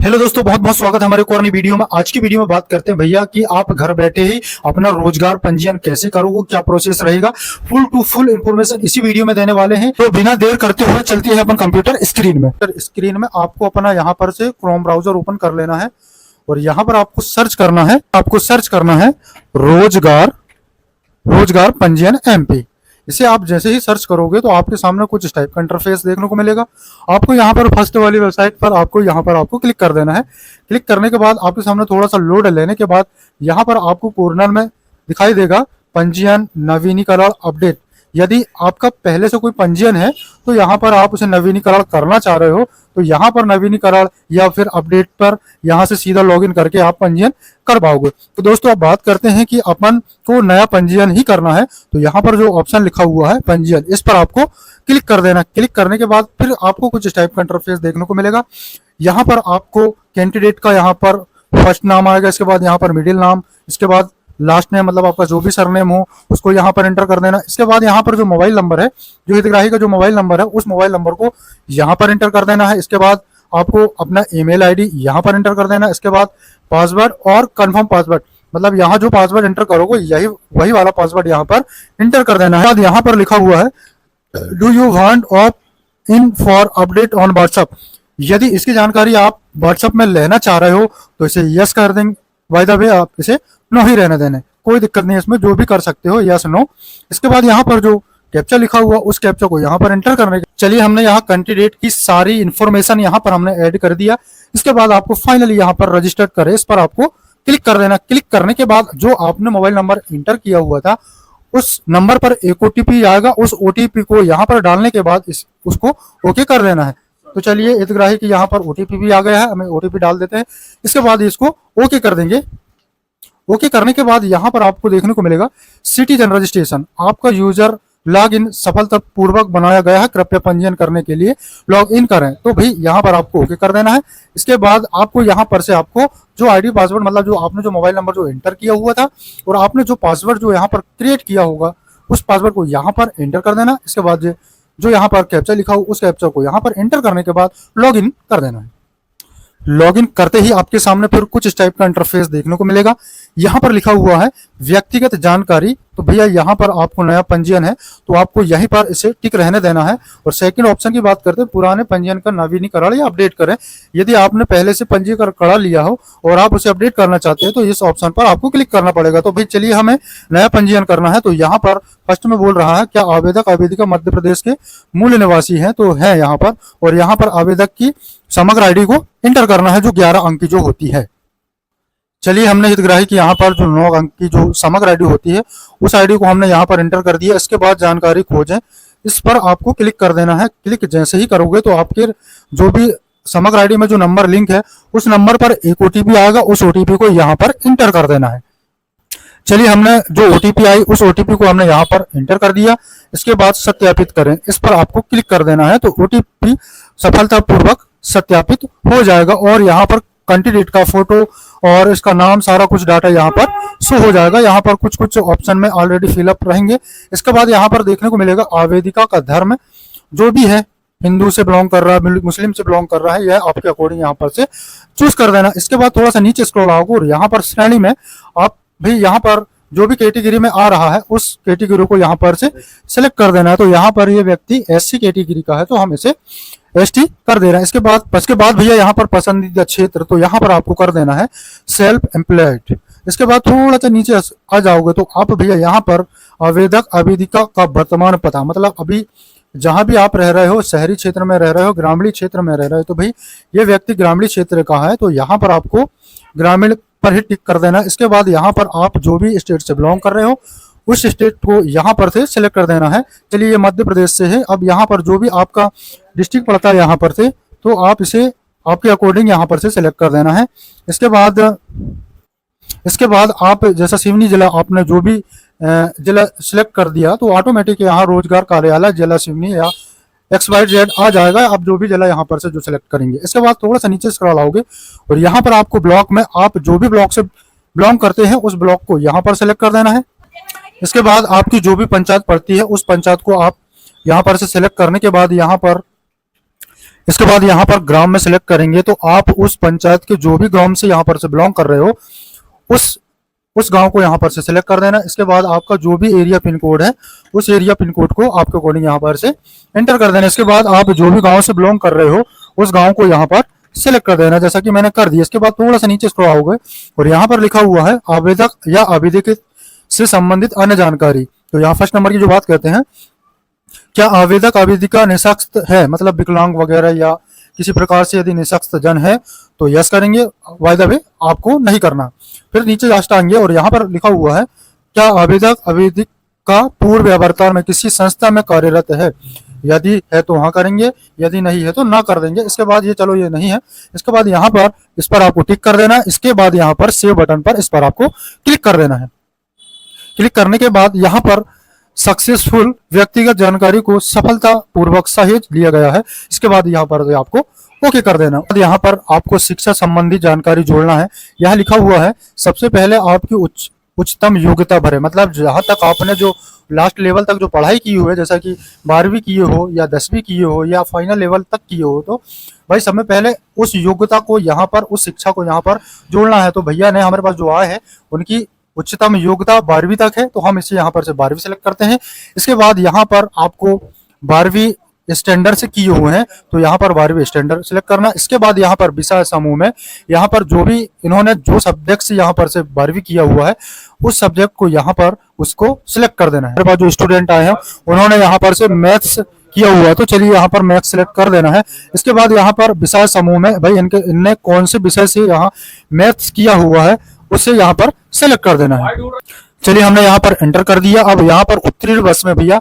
Hello दोस्तों, बहुत बहुत स्वागत है हमारे को नई वीडियो में। आज की वीडियो में बात करते हैं भैया कि आप घर बैठे ही अपना रोजगार पंजीयन कैसे करोगे, क्या प्रोसेस रहेगा। फुल टू फुल इंफॉर्मेशन इसी वीडियो में देने वाले हैं। तो बिना देर करते हुए चलती है अपन कंप्यूटर स्क्रीन में। स्क्रीन में आपको अपना यहाँ पर से क्रोम ब्राउजर ओपन कर लेना है और यहाँ पर आपको सर्च करना है रोजगार रोजगार पंजीयन एमपी। इसे आप जैसे ही सर्च करोगे तो आपके सामने कुछ इस टाइप का इंटरफेस देखने को मिलेगा। आपको यहाँ पर फर्स्ट वाली वेबसाइट पर आपको क्लिक कर देना है। क्लिक करने के बाद आपके सामने थोड़ा सा लोड लेने के बाद यहाँ पर आपको कॉर्नर में दिखाई देगा पंजीयन नवीनीकरण अपडेट। यदि आपका पहले से कोई पंजीयन है तो यहाँ पर आप उसे नवीनीकरण करना चाह रहे हो तो यहाँ पर नवीनीकरण या फिर अपडेट पर यहाँ से सीधा लॉगिन करके आप पंजीयन कर पाओगे। तो दोस्तों, अब बात करते हैं कि अपन को नया पंजीयन ही करना है तो यहाँ पर जो ऑप्शन लिखा हुआ है पंजीयन, इस पर आपको क्लिक कर देना। क्लिक करने के बाद फिर आपको कुछ इस टाइप का इंटरफेस देखने को मिलेगा। यहाँ पर आपको कैंडिडेट का यहाँ पर फर्स्ट नाम आएगा, इसके बाद यहाँ पर मिडिल नाम, इसके बाद लास्ट नेम, मतलब आपका जो भी सरनेम हो उसको यहाँ पर एंटर कर देना। इसके बाद यहाँ पर जो मोबाइल नंबर है, जो हितग्राही का जो मोबाइल नंबर है, उस मोबाइल नंबर को यहाँ पर एंटर कर देना है। इसके बाद आपको अपना ईमेल आईडी यहाँ पर एंटर कर देना है। इसके बाद पासवर्ड और कंफर्म पासवर्ड, मतलब यहाँ जो पासवर्ड एंटर करोगे यही वही वाला पासवर्ड यहाँ पर एंटर कर देना है। यहाँ पर लिखा हुआ है do you want op in for update on WhatsApp. यदि इसकी जानकारी आप व्हाट्सएप में लेना चाह रहे हो तो इसे यस कर देंगे। बाय द वे आप इसे नो ही रहने देने, कोई दिक्कत नहीं है इसमें, जो भी कर सकते हो यस नो। इसके बाद यहाँ पर जो कैप्चा लिखा हुआ उस कैप्चा को यहाँ पर एंटर करने के चलिए हमने यहाँ कैंडिडेट की सारी इन्फॉर्मेशन यहाँ पर हमने ऐड कर दिया। इसके बाद आपको फाइनली यहाँ पर रजिस्टर करे, इस पर आपको क्लिक कर देना। क्लिक करने के बाद जो आपने मोबाइल नंबर इंटर किया हुआ था उस नंबर पर एक ओटीपी आएगा। उस ओटीपी को यहाँ पर डालने के बाद उसको ओके कर देना है। तो चलिए हितग्राही की यहाँ पर ओटीपी भी आ गया है, हमें ओटीपी डाल देते हैं। इसके बाद इसको ओके कर देंगे। ओके करने के बाद यहाँ पर आपको देखने को मिलेगा सिटीजन रजिस्ट्रेशन। आपका यूजर लॉग इन सफलतापूर्वक बनाया गया है, कृपया पंजीयन करने के लिए लॉग इन करें। तो भाई यहाँ पर आपको ओके कर देना है। इसके बाद आपको यहाँ पर से आपको जो आईडी पासवर्ड, मतलब जो आपने जो मोबाइल नंबर जो एंटर किया हुआ था और आपने जो पासवर्ड जो यहाँ पर क्रिएट किया होगा उस पासवर्ड को यहाँ पर एंटर कर देना। इसके बाद जो यहाँ पर कैप्चा लिखा हो उस कैप्चा को यहाँ पर एंटर करने के बाद लॉग इन कर देना है। लॉगिन करते ही आपके सामने फिर कुछ इस टाइप का इंटरफेस देखने को मिलेगा। यहाँ पर लिखा हुआ है व्यक्तिगत जानकारी। तो भैया यहाँ पर आपको नया पंजीयन है तो आपको यहीं पर इसे टिक रहने देना है। और सेकंड ऑप्शन की बात करते हैं पुराने पंजीयन का नवीनीकरण या अपडेट करें। यदि आपने पहले से पंजीकरण करा लिया हो और आप उसे अपडेट करना चाहते हैं तो इस ऑप्शन पर आपको क्लिक करना पड़ेगा। तो भाई चलिए हमें नया पंजीयन करना है। तो यहाँ पर फर्स्ट में बोल रहा है क्या आवेदक आवेदिका मध्य प्रदेश के मूल निवासी है, तो है यहाँ पर। और यहाँ पर आवेदक की समग्र आईडी को इंटर करना है जो 11 अंक की जो होती है। चलिए हमने हितग्राही की यहाँ पर जो 9 अंक की जो समग्र आईडी होती है उस आईडी को हमने यहाँ पर एंटर कर दिया। इसके बाद जानकारी खोजें, इस पर आपको क्लिक कर देना है। क्लिक जैसे ही करोगे तो आपके जो भी समग्र आईडी में जो नंबर लिंक है उस नंबर पर एक ओटीपी आएगा, उस ओटीपी को यहाँ पर इंटर कर देना है। चलिए हमने जो ओटीपी आई उस ओटीपी को हमने यहाँ पर एंटर कर दिया। इसके बाद सत्यापित करें, इस पर आपको क्लिक कर देना है। तो ओटीपी सफलतापूर्वक सत्यापित हो जाएगा और यहाँ पर कैंडिडेट का फोटो और इसका नाम सारा कुछ डाटा यहाँ पर शो हो जाएगा। यहाँ पर कुछ कुछ ऑप्शन में ऑलरेडी फिलअप रहेंगे। इसके बाद यहाँ पर देखने को मिलेगा आवेदिका का धर्म जो भी है, हिंदू से बिलोंग कर रहा है, मुस्लिम से बिलोंग कर रहा है, यह आपके अकॉर्डिंग यहाँ पर से चूज कर देना। इसके बाद थोड़ा सा नीचे स्क्रॉल आओगे और यहाँ पर श्रेणी में आप भी यहाँ पर जो भी कैटेगरी में आ रहा है उस कैटेगरी को यहाँ पर से सिलेक्ट कर देना है। तो यहाँ पर ये व्यक्ति एससी कैटेगरी का है तो हम इसे एसटी कर दे रहे हैं। इसके बाद भैया यहाँ पर पसंदीदा क्षेत्र, तो यहाँ पर आपको कर देना है सेल्फ एम्प्लॉयड। इसके बाद थोड़ा सा नीचे आ जाओगे तो आप भैया यहाँ पर आवेदक आवेदिका का वर्तमान पता, मतलब अभी जहां भी आप रह रहे हो, शहरी क्षेत्र में रह रहे हो, ग्रामीण क्षेत्र में रह रहे हो, तो भाई ये व्यक्ति ग्रामीण क्षेत्र का है तो यहाँ पर आपको ग्रामीण पर ही टिक कर देना। इसके बाद यहाँ पर आप जो भी स्टेट से बिलोंग कर रहे हो उस स्टेट को यहाँ पर से सिलेक्ट कर देना है। चलिए ये मध्य प्रदेश से है। अब यहाँ पर जो भी आपका डिस्ट्रिक्ट पड़ता है यहाँ पर से तो आप इसे आपके अकॉर्डिंग यहाँ पर से सिलेक्ट कर देना है। इसके बाद आप जैसा सिवनी जिला आपने जो भी जिला सिलेक्ट कर दिया तो ऑटोमेटिक यहाँ रोजगार कार्यालय जिला सिवनी या XYZ आ जाएगा। आप जो भी जिला यहाँ पर से जो सिलेक्ट करेंगे। इसके बाद थोड़ा सा नीचे स्क्रॉल आओगे और यहाँ पर आपको ब्लॉक में आप जो भी ब्लॉक से बिलोंग करते हैं उस ब्लॉक को यहाँ पर सिलेक्ट कर देना है। इसके बाद आपकी जो भी पंचायत पड़ती है उस पंचायत को आप यहाँ पर से सिलेक्ट करने के बाद यहाँ पर इसके बाद यहाँ पर ग्राम में सिलेक्ट करेंगे तो आप उस पंचायत के जो भी ग्राम से यहाँ पर से बिलोंग कर रहे हो उस गांव को यहाँ पर से सिलेक्ट कर देना। इसके बाद आपका जो भी एरिया पिन कोड है उस एरिया पिन कोड को आपके अकॉर्डिंग यहाँ पर से एंटर कर देना। इसके बाद आप जो भी गांव से बिलोंग कर रहे हो उस गांव को यहाँ पर सिलेक्ट कर देना, जैसा कि मैंने कर दिया। इसके बाद थोड़ा सा नीचे स्क्रॉल हो गए और यहाँ पर लिखा हुआ है आवेदक या आवेदक से संबंधित अन्य जानकारी। तो यहाँ फर्स्ट नंबर की जो बात करते हैं, क्या आवेदक आवेदिका निःशक्त है, मतलब विकलांग वगैरह या किसी प्रकार से यदि निःशक्त जन है तो यस करेंगे, बाय द वे आपको नहीं करना। फिर नीचे लास्ट आएंगे और यहाँ पर लिखा हुआ है क्या आवेदक आवेदिका पूर्व या वर्तमान में किसी संस्था में कार्यरत है, यदि है तो हाँ करेंगे, यदि नहीं है तो ना कर देंगे। इसके बाद ये चलो ये नहीं है, इसके बाद यहाँ पर इस पर आपको टिक कर देना है। इसके बाद यहाँ पर सेव बटन पर इस पर आपको क्लिक कर देना है। क्लिक करने के बाद यहाँ पर सक्सेसफुल व्यक्तिगत जानकारी को सफलतापूर्वक सहेज लिया गया है। इसके बाद यहाँ पर आपको ओके कर देना। यहाँ पर आपको शिक्षा संबंधी जानकारी जोड़ना है। यहाँ लिखा हुआ है सबसे पहले आपकी उच्चतम योग्यता भरे, मतलब जहाँ तक आपने जो लास्ट लेवल तक जो पढ़ाई की हुई है, जैसा कि 12वीं किए हो या 10वीं किए हो या फाइनल लेवल तक किए हो, तो भाई सबसे पहले उस योग्यता को यहाँ पर, उस शिक्षा को यहाँ पर जोड़ना है। तो भैया ने हमारे पास जो आए हैं उनकी उच्चतम योग्यता 12वीं तक है, तो हम इसे यहाँ पर से 12वीं सेलेक्ट करते हैं। इसके बाद यहाँ पर आपको 12वीं स्टैंडर्ड से किए हुए हैं तो यहाँ पर 12वीं स्टैंडर्ड सिलेक्ट करना। इसके बाद यहाँ पर विषय समूह में यहाँ पर जो भी इन्होंने जो सब्जेक्ट से यहाँ पर से 12वीं किया हुआ है उस सब्जेक्ट को यहाँ पर उसको सिलेक्ट कर देना है। मेरे पास जो स्टूडेंट आए हैं उन्होंने यहाँ पर से मैथ्स किया हुआ है, तो चलिए यहाँ पर मैथ्स सिलेक्ट कर देना है। इसके बाद यहाँ पर विषय समूह में भाई इनने कौन से विषय से यहाँ मैथ्स किया हुआ है उसे यहाँ पर सेलेक्ट कर देना है। चलिए हमने यहाँ पर एंटर कर दिया। अब यहाँ पर उत्तीर्ण वर्ष में भैया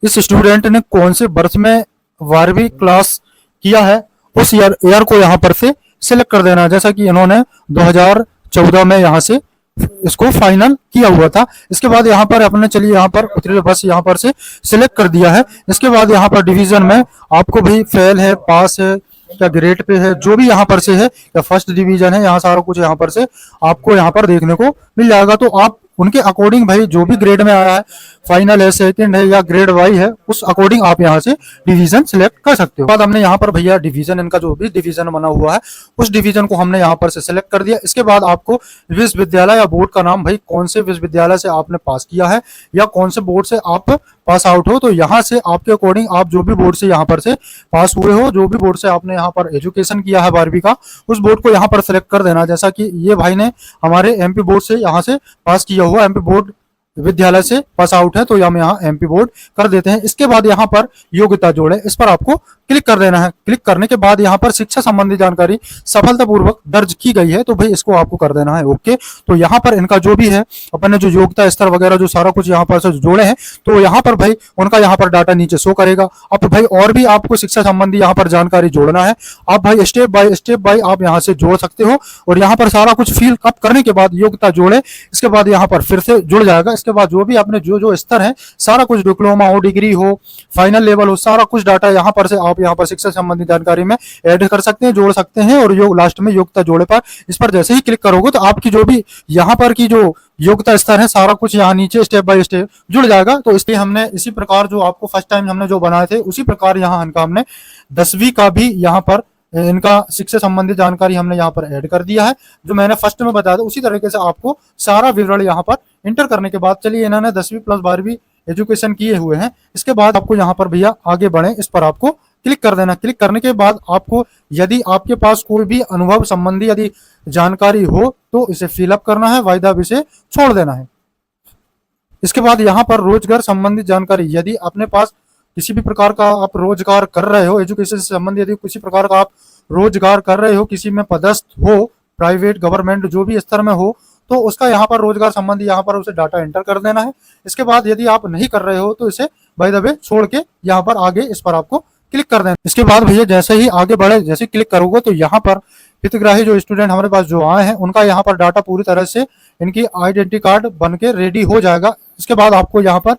इस स्टूडेंट ने कौन से वर्ष में 12वीं क्लास किया है उस ईयर को यहाँ पर से सिलेक्ट कर देना है। जैसा कि इन्होंने 2014 में यहाँ से इसको फाइनल किया हुआ था। इसके बाद यहाँ पर अपने चलिए यहाँ पर उत्तीर्ण वर्ष यहाँ पर से सिलेक्ट कर दिया है। इसके बाद यहाँ पर डिवीजन में आपको भी फेल है, पास है, क्या ग्रेड पे है, जो भी यहाँ पर से है, या फर्स्ट डिवीजन है, यहाँ सारा कुछ यहाँ पर से आपको यहाँ पर देखने को मिल जाएगा। तो आप उनके अकॉर्डिंग भाई जो भी ग्रेड में आया है, फाइनल है, सेकंड है या ग्रेड वाई है, उस अकॉर्डिंग आप यहाँ से डिवीजन सिलेक्ट कर सकते हो। बाद हमने यहाँ पर भैया डिवीजन, इनका जो भी डिवीजन बना हुआ है उस डिवीजन को हमने यहाँ पर से सिलेक्ट कर दिया। इसके बाद आपको विश्वविद्यालय या बोर्ड का नाम, भाई कौन से विश्वविद्यालय से आपने पास किया है या कौन से बोर्ड से आप पास आउट हो, तो यहाँ से आपके अकॉर्डिंग आप जो भी बोर्ड से यहाँ पर से पास हुए हो, जो भी बोर्ड से आपने यहाँ पर एजुकेशन किया है 12वीं का, उस बोर्ड को यहाँ पर सिलेक्ट कर देना। जैसा कि ये भाई ने हमारे एमपी बोर्ड से यहाँ से पास किया हुआ, एमपी बोर्ड विद्यालय से पास आउट है, तो हम यहाँ एमपी बोर्ड कर देते हैं। इसके बाद यहाँ पर योग्यता जोड़े, इस पर आपको क्लिक कर देना है। क्लिक करने के बाद यहाँ पर शिक्षा संबंधी जानकारी सफलतापूर्वक दर्ज की गई है, तो भाई इसको आपको कर देना है ओके। तो यहाँ पर इनका जो भी है, अपन ने जो योग्यता स्तर वगैरह जो सारा कुछ यहाँ पर से जोड़े हैं, तो यहाँ पर भाई उनका यहाँ पर डाटा नीचे शो करेगा। अब भाई और भी आपको शिक्षा संबंधी यहाँ पर जानकारी जोड़ना है, आप भाई स्टेप बाय आप यहाँ से जोड़ सकते हो। और यहाँ पर सारा कुछ फिल अप करने के बाद योग्यता जोड़े, इसके बाद यहाँ पर फिर से जुड़ जाएगा। इसके बाद जो भी आपने जो स्तर है, सारा कुछ डिप्लोमा हो, डिग्री हो, फाइनल लेवल हो, सारा कुछ डाटा यहाँ पर से आप यहाँ पर शिक्षा संबंधी जानकारी में ऐड कर सकते हैं, जोड़ सकते हैं। और लास्ट में योग्यता जोड़े पर इस पर जैसे ही क्लिक करोगे तो आपकी जो भी यहाँ पर की जो योग्यता स्तर है, सारा कुछ यहाँ नीचे स्टेप बाय स्टेप जुड़ जाएगा। तो इसलिए हमने इसी प्रकार जो आपको फर्स्ट टाइम हमने जो बनाए थे उसी प्रकार यहाँ इनका हमने 10वीं का भी यहाँ पर इनका शिक्षा संबंधी जानकारी हमने यहाँ पर ऐड कर दिया है। जो मैंने फर्स्ट में बताया था उसी तरीके से आपको सारा विवरण यहाँ पर इंटर करने के बाद, चलिए इन्होंने 10वीं प्लस 12वीं एजुकेशन किए हुए हैं। इसके बाद आपको यहाँ पर भैया आगे बढ़े, इस पर आपको क्लिक कर देना। क्लिक करने के बाद आपको यदि आपके पास कोई भी अनुभव संबंधी यदि जानकारी हो तो इसे फिलअप करना है, वायदा इसे छोड़ देना है। इसके बाद यहाँ पर रोजगार संबंधित जानकारी, यदि अपने पास किसी भी प्रकार का आप रोजगार कर रहे हो, एजुकेशन से संबंधित यदि किसी प्रकार का आप रोजगार कर रहे हो, किसी में पदस्थ हो, प्राइवेट गवर्नमेंट जो भी स्तर में हो, तो उसका यहाँ पर रोजगार संबंधी यहाँ पर उसे डाटा एंटर कर देना है। इसके बाद यदि आप नहीं कर रहे हो तो इसे बाय द वे छोड़ के यहाँ पर आगे इस पर आपको क्लिक कर देना। इसके बाद भैया जैसे ही आगे बढ़े, जैसे क्लिक करोगे तो यहाँ पर हितग्राही जो स्टूडेंट हमारे पास जो आए हैं उनका यहाँ पर डाटा पूरी तरह से इनकी आइडेंटिटी कार्ड बन के रेडी हो जाएगा। इसके बाद आपको यहाँ पर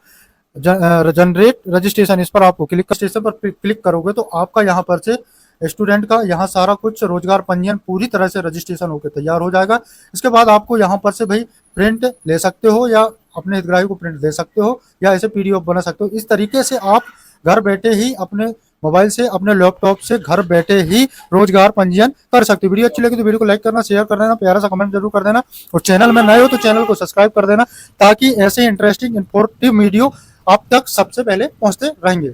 जनरेट रजिस्ट्रेशन, इस पर आपको क्लिक करोगे तो आपका यहाँ पर से स्टूडेंट का यहाँ सारा कुछ रोजगार पंजीयन पूरी तरह से रजिस्ट्रेशन होकर तैयार हो जाएगा। इसके बाद आपको यहाँ पर से भाई प्रिंट ले सकते हो या अपने हितग्राही को प्रिंट दे सकते हो या ऐसे पीडीएफ बना सकते हो। इस तरीके से आप घर बैठे ही अपने मोबाइल से अपने लैपटॉप से घर बैठे ही रोजगार पंजीयन कर सकते हो। वीडियो अच्छी लगी तो वीडियो को लाइक करना, शेयर कर देना, प्यारा सा कमेंट जरूर कर देना और चैनल में नए हो तो चैनल को सब्सक्राइब कर देना ताकि ऐसे इंटरेस्टिंग इंफॉर्मेटिव वीडियो आप तक सबसे पहले पहुंचते रहेंगे।